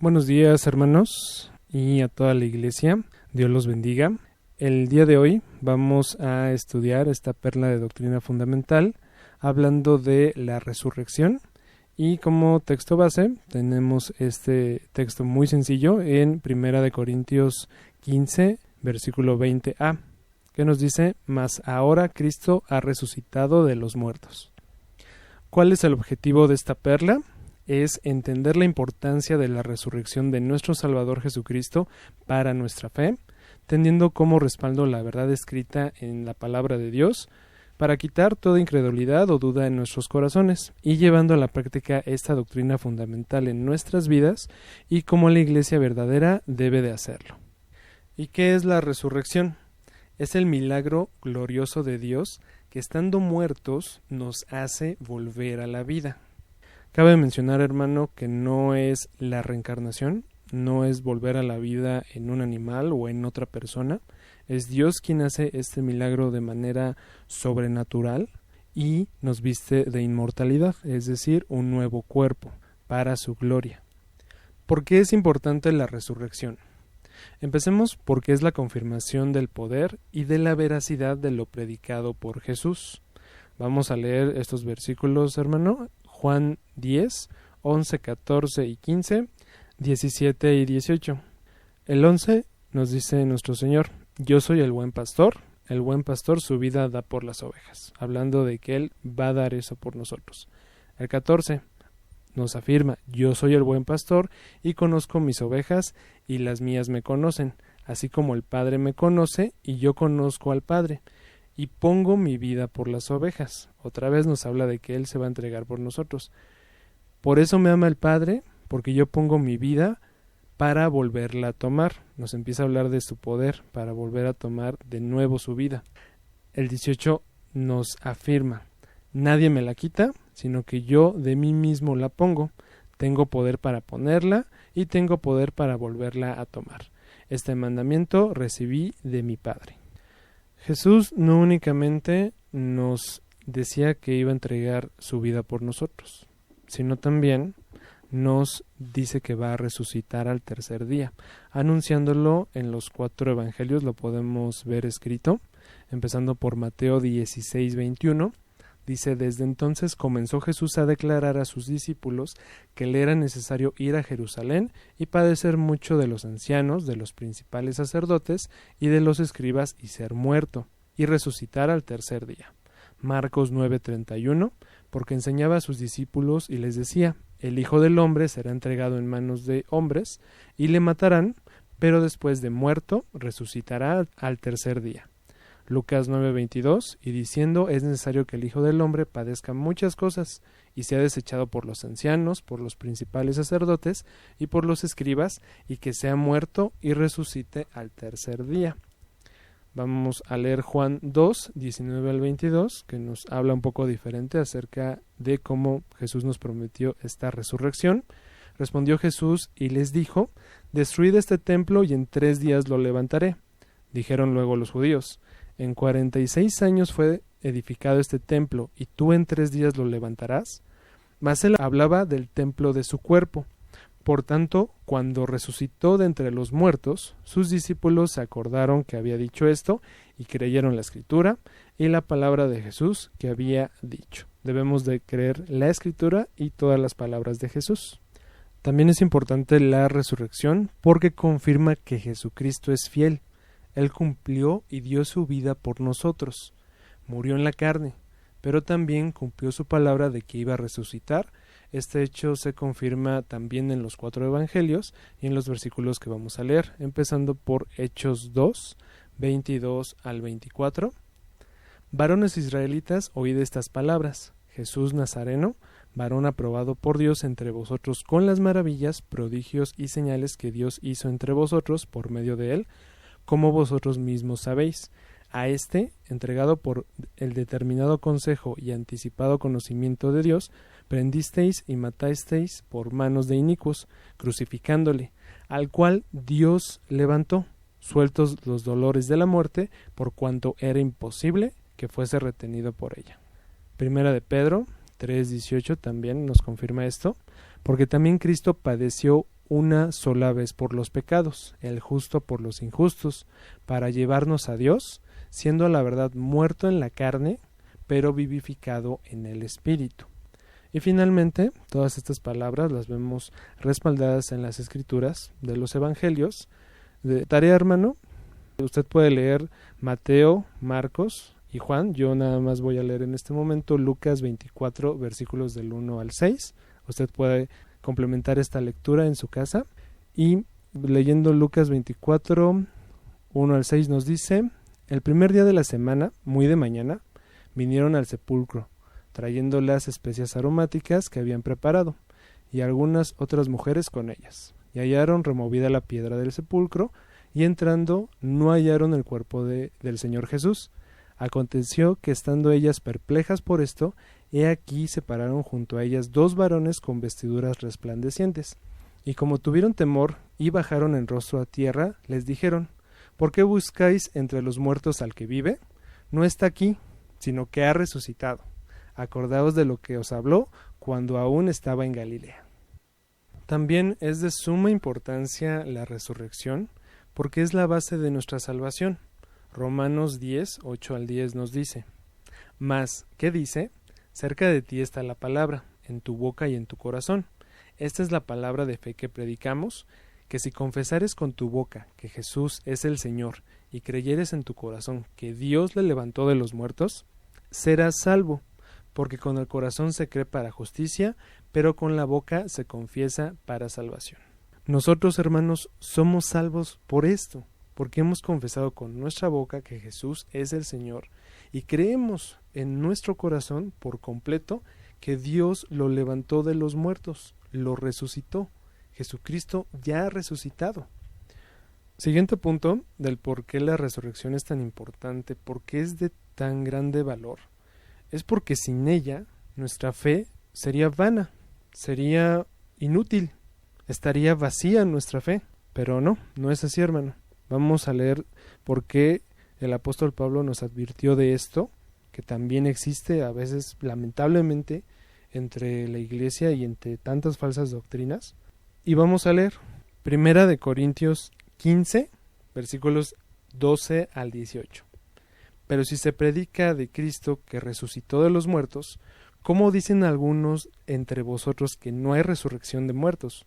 Buenos días, hermanos, y a toda la iglesia. Dios los bendiga. El día de hoy vamos a estudiar esta perla de doctrina fundamental hablando de la resurrección, y como texto base tenemos este texto muy sencillo en 1 Corintios 15, versículo 20a, que nos dice: mas ahora Cristo ha resucitado de los muertos. ¿Cuál es el objetivo de esta perla? Es entender la importancia de la resurrección de nuestro Salvador Jesucristo para nuestra fe, teniendo como respaldo la verdad escrita en la palabra de Dios, para quitar toda incredulidad o duda en nuestros corazones, y llevando a la práctica esta doctrina fundamental en nuestras vidas, y como la iglesia verdadera debe de hacerlo. ¿Y qué es la resurrección? Es el milagro glorioso de Dios que, estando muertos, nos hace volver a la vida. Cabe mencionar, hermano, que no es la reencarnación, no es volver a la vida en un animal o en otra persona. Es Dios quien hace este milagro de manera sobrenatural y nos viste de inmortalidad, es decir, un nuevo cuerpo para su gloria. ¿Por qué es importante la resurrección? Empecemos porque es la confirmación del poder y de la veracidad de lo predicado por Jesús. Vamos a leer estos versículos, hermano. Juan 10, 11, 14 y 15, 17 y 18. El 11 nos dice nuestro Señor: yo soy el buen pastor su vida da por las ovejas, hablando de que Él va a dar eso por nosotros. El 14 nos afirma: yo soy el buen pastor y conozco mis ovejas y las mías me conocen, así como el Padre me conoce y yo conozco al Padre, y pongo mi vida por las ovejas. Otra vez nos habla de que Él se va a entregar por nosotros. Por eso me ama el Padre, porque yo pongo mi vida para volverla a tomar. Nos empieza a hablar de su poder para volver a tomar de nuevo su vida. El 18 nos afirma: nadie me la quita, sino que yo de mí mismo la pongo. Tengo poder para ponerla y tengo poder para volverla a tomar. Este mandamiento recibí de mi Padre. Jesús no únicamente nos decía que iba a entregar su vida por nosotros, sino también nos dice que va a resucitar al tercer día, anunciándolo en los 4 evangelios. Lo podemos ver escrito, empezando por Mateo 16, 21. Dice: desde entonces comenzó Jesús a declarar a sus discípulos que le era necesario ir a Jerusalén y padecer mucho de los ancianos, de los principales sacerdotes y de los escribas, y ser muerto, y resucitar al tercer día. Marcos 9:31, porque enseñaba a sus discípulos y les decía: el Hijo del Hombre será entregado en manos de hombres, y le matarán, pero después de muerto resucitará al tercer día. Lucas 9:22, y diciendo: es necesario que el Hijo del Hombre padezca muchas cosas, y sea desechado por los ancianos, por los principales sacerdotes y por los escribas, y que sea muerto y resucite al tercer día. Vamos a leer Juan 2, 19 al 22, que nos habla un poco diferente acerca de cómo Jesús nos prometió esta resurrección. Respondió Jesús y les dijo: destruid este templo y en 3 días lo levantaré. Dijeron luego los judíos: en 46 años fue edificado este templo, ¿y tú en 3 días lo levantarás? Mas él hablaba del templo de su cuerpo. Por tanto, cuando resucitó de entre los muertos, sus discípulos se acordaron que había dicho esto, y creyeron la Escritura y la palabra de Jesús que había dicho. Debemos de creer la Escritura y todas las palabras de Jesús. También es importante la resurrección porque confirma que Jesucristo es fiel. Él cumplió y dio su vida por nosotros. Murió en la carne, pero también cumplió su palabra de que iba a resucitar. Este hecho se confirma también en los 4 evangelios y en los versículos que vamos a leer, empezando por Hechos 2, 22 al 24. Varones israelitas, oíd estas palabras: Jesús Nazareno, varón aprobado por Dios entre vosotros con las maravillas, prodigios y señales que Dios hizo entre vosotros por medio de él, como vosotros mismos sabéis. A éste, entregado por el determinado consejo y anticipado conocimiento de Dios, prendisteis y matasteis por manos de inicuos, crucificándole, al cual Dios levantó, sueltos los dolores de la muerte, por cuanto era imposible que fuese retenido por ella. Primera de Pedro 3:18 también nos confirma esto, porque también Cristo padeció una sola vez por los pecados, el justo por los injustos, para llevarnos a Dios, siendo a la verdad muerto en la carne, pero vivificado en el Espíritu. Y finalmente, todas estas palabras las vemos respaldadas en las Escrituras de los Evangelios. De tarea, hermano, usted puede leer Mateo, Marcos y Juan. Yo nada más voy a leer en este momento Lucas 24, versículos del 1 al 6. Usted puede complementar esta lectura en su casa. Y leyendo Lucas 24, 1 al 6 nos dice: el primer día de la semana, muy de mañana, vinieron al sepulcro, trayendo las especias aromáticas que habían preparado, y algunas otras mujeres con ellas. Y hallaron removida la piedra del sepulcro, y entrando no hallaron el cuerpo del Señor Jesús. Aconteció que estando ellas perplejas por esto, he aquí se pararon junto a ellas dos varones con vestiduras resplandecientes. Y como tuvieron temor y bajaron el rostro a tierra, les dijeron: ¿por qué buscáis entre los muertos al que vive? No está aquí, sino que ha resucitado. Acordaos de lo que os habló cuando aún estaba en Galilea. También es de suma importancia la resurrección, porque es la base de nuestra salvación. Romanos 10, 8 al 10 nos dice: mas, ¿qué dice? Cerca de ti está la palabra, en tu boca y en tu corazón. Esta es la palabra de fe que predicamos, que si confesares con tu boca que Jesús es el Señor, y creyeres en tu corazón que Dios le levantó de los muertos, serás salvo, porque con el corazón se cree para justicia, pero con la boca se confiesa para salvación. Nosotros, hermanos, somos salvos por esto, porque hemos confesado con nuestra boca que Jesús es el Señor, y creemos en nuestro corazón por completo que Dios lo levantó de los muertos, lo resucitó. Jesucristo ya ha resucitado. Siguiente punto del por qué la resurrección es tan importante, por qué es de tan grande valor. Es porque sin ella nuestra fe sería vana, sería inútil, estaría vacía nuestra fe. Pero no es así, hermano. Vamos a leer por qué el apóstol Pablo nos advirtió de esto, que también existe a veces, lamentablemente, entre la iglesia y entre tantas falsas doctrinas. Y vamos a leer Primera de Corintios 15, versículos 12 al 18. Pero si se predica de Cristo que resucitó de los muertos, ¿cómo dicen algunos entre vosotros que no hay resurrección de muertos?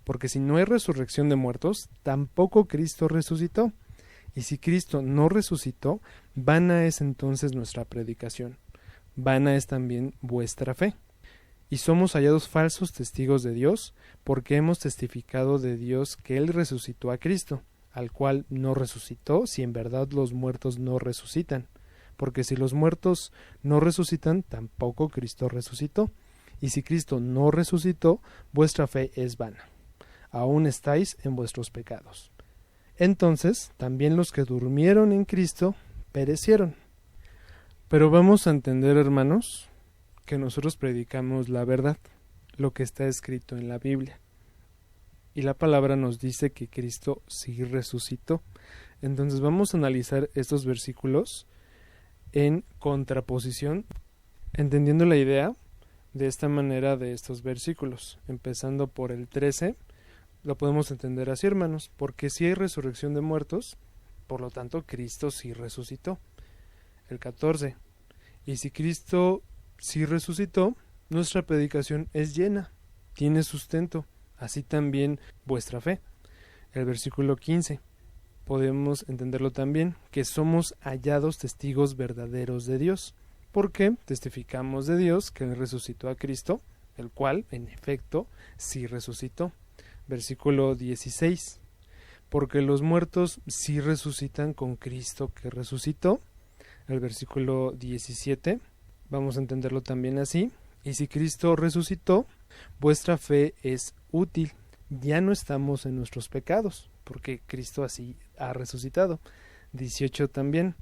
Porque si no hay resurrección de muertos, tampoco Cristo resucitó. Y si Cristo no resucitó, vana es entonces nuestra predicación, vana es también vuestra fe. Y somos hallados falsos testigos de Dios, porque hemos testificado de Dios que Él resucitó a Cristo, al cual no resucitó, si en verdad los muertos no resucitan. Porque si los muertos no resucitan, tampoco Cristo resucitó. Y si Cristo no resucitó, vuestra fe es vana. Aún estáis en vuestros pecados. Entonces, también los que durmieron en Cristo perecieron. Pero vamos a entender, hermanos, que nosotros predicamos la verdad, lo que está escrito en la Biblia. Y la palabra nos dice que Cristo sí resucitó. Entonces vamos a analizar estos versículos en contraposición, entendiendo la idea de esta manera de estos versículos. Empezando por el 13, lo podemos entender así, hermanos, porque si hay resurrección de muertos, por lo tanto Cristo sí resucitó. El 14, y si Cristo sí resucitó, nuestra predicación es llena, tiene sustento, así también vuestra fe. El versículo 15, podemos entenderlo también, que somos hallados testigos verdaderos de Dios, porque testificamos de Dios que Él resucitó a Cristo, el cual, en efecto, sí resucitó. Versículo 16, porque los muertos sí resucitan con Cristo que resucitó. El versículo 17, vamos a entenderlo también así, y si Cristo resucitó, vuestra fe es útil, ya no estamos en nuestros pecados, porque Cristo así ha resucitado. 18 también,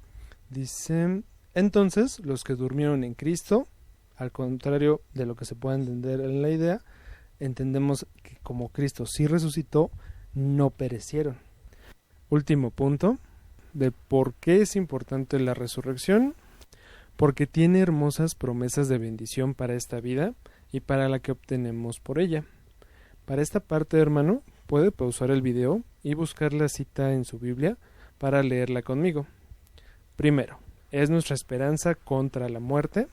dice, entonces los que durmieron en Cristo, al contrario de lo que se puede entender en la idea, entendemos que como Cristo sí resucitó, no perecieron. Último punto de por qué es importante la resurrección, porque tiene hermosas promesas de bendición para esta vida y para la que obtenemos por ella. Para esta parte, hermano, puede pausar el video y buscar la cita en su Biblia para leerla conmigo. Primero, es nuestra esperanza contra la muerte.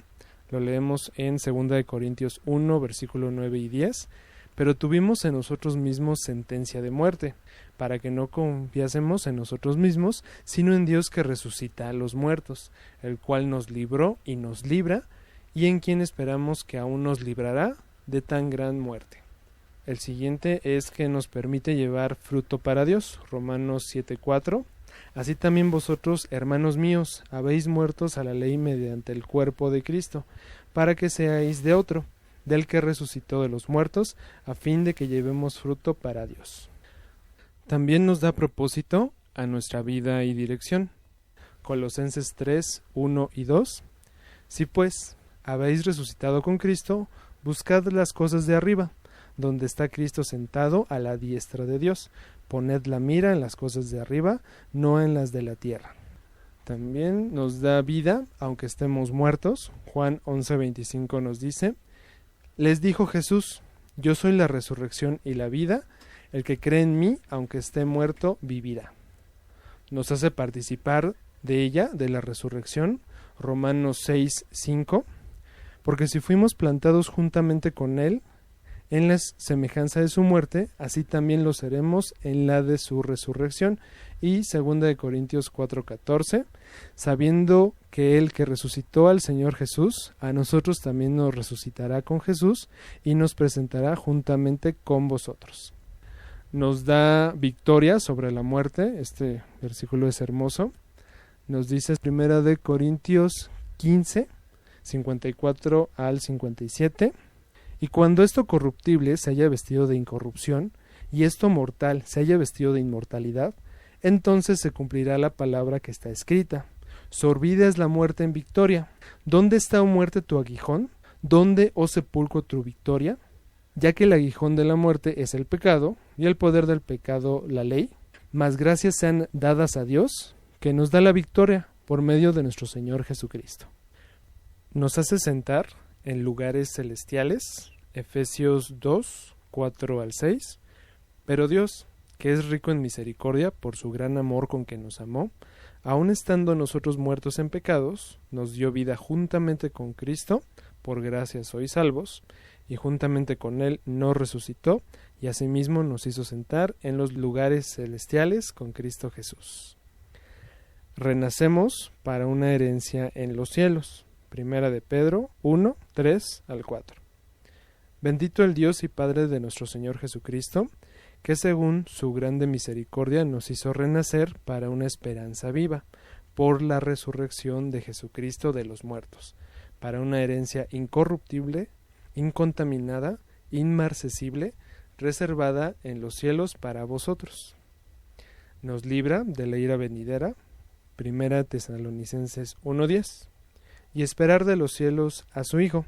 Lo leemos en 2 Corintios 1, versículo 9 y 10. Pero tuvimos en nosotros mismos sentencia de muerte, para que no confiásemos en nosotros mismos, sino en Dios que resucita a los muertos, el cual nos libró y nos libra, y en quien esperamos que aún nos librará de tan gran muerte. El siguiente es que nos permite llevar fruto para Dios, Romanos 7:4. Así también vosotros, hermanos míos, habéis muertos a la ley mediante el cuerpo de Cristo, para que seáis de otro, del que resucitó de los muertos, a fin de que llevemos fruto para Dios. También nos da propósito a nuestra vida y dirección. Colosenses 3, 1 y 2. Si pues habéis resucitado con Cristo, buscad las cosas de arriba, donde está Cristo sentado a la diestra de Dios. Poned la mira en las cosas de arriba, no en las de la tierra. También nos da vida, aunque estemos muertos. Juan 11:25 nos dice: les dijo Jesús: yo soy la resurrección y la vida, el que cree en mí, aunque esté muerto, vivirá. Nos hace participar de ella, de la resurrección, Romanos 6:5, porque si fuimos plantados juntamente con él, en la semejanza de su muerte, así también lo seremos en la de su resurrección. Y 2 Corintios 4:14, sabiendo que el que resucitó al Señor Jesús, a nosotros también nos resucitará con Jesús y nos presentará juntamente con vosotros. Nos da victoria sobre la muerte. Este versículo es hermoso. Nos dice 1 Corintios 15, 54 al 57. Y cuando esto corruptible se haya vestido de incorrupción, y esto mortal se haya vestido de inmortalidad, entonces se cumplirá la palabra que está escrita: sorbida es la muerte en victoria. ¿Dónde está, oh muerte, tu aguijón? ¿Dónde, oh sepulcro, tu victoria? Ya que el aguijón de la muerte es el pecado, y el poder del pecado la ley, mas gracias sean dadas a Dios, que nos da la victoria por medio de nuestro Señor Jesucristo. Nos hace sentar en lugares celestiales, Efesios 2, 4 al 6. Pero Dios, que es rico en misericordia por su gran amor con que nos amó, aun estando nosotros muertos en pecados, nos dio vida juntamente con Cristo, por gracia sois salvos, y juntamente con él nos resucitó, y asimismo nos hizo sentar en los lugares celestiales con Cristo Jesús. Renacemos para una herencia en los cielos. Primera de Pedro 1, 3 al 4. Bendito el Dios y Padre de nuestro Señor Jesucristo, que según su grande misericordia nos hizo renacer para una esperanza viva, por la resurrección de Jesucristo de los muertos, para una herencia incorruptible, incontaminada, inmarcesible, reservada en los cielos para vosotros. Nos libra de la ira venidera, Primera Tesalonicenses 1:10. Y esperar de los cielos a su Hijo,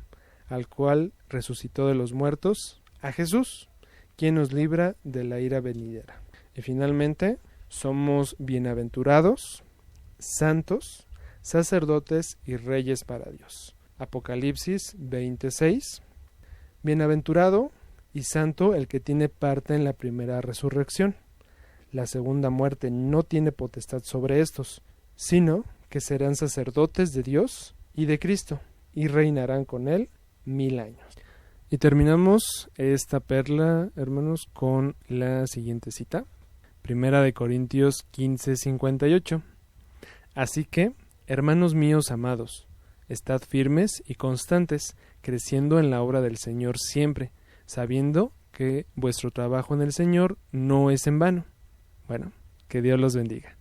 al cual resucitó de los muertos, a Jesús, quien nos libra de la ira venidera. Y finalmente, somos bienaventurados, santos, sacerdotes y reyes para Dios. Apocalipsis 26. Bienaventurado y santo el que tiene parte en la primera resurrección. La segunda muerte no tiene potestad sobre estos, sino que serán sacerdotes de Dios y de Cristo, y reinarán con él 1000 años. Y terminamos esta perla, hermanos, con la siguiente cita. Primera de Corintios 15:58. Así que, hermanos míos amados, estad firmes y constantes, creciendo en la obra del Señor siempre, sabiendo que vuestro trabajo en el Señor no es en vano. Bueno, que Dios los bendiga.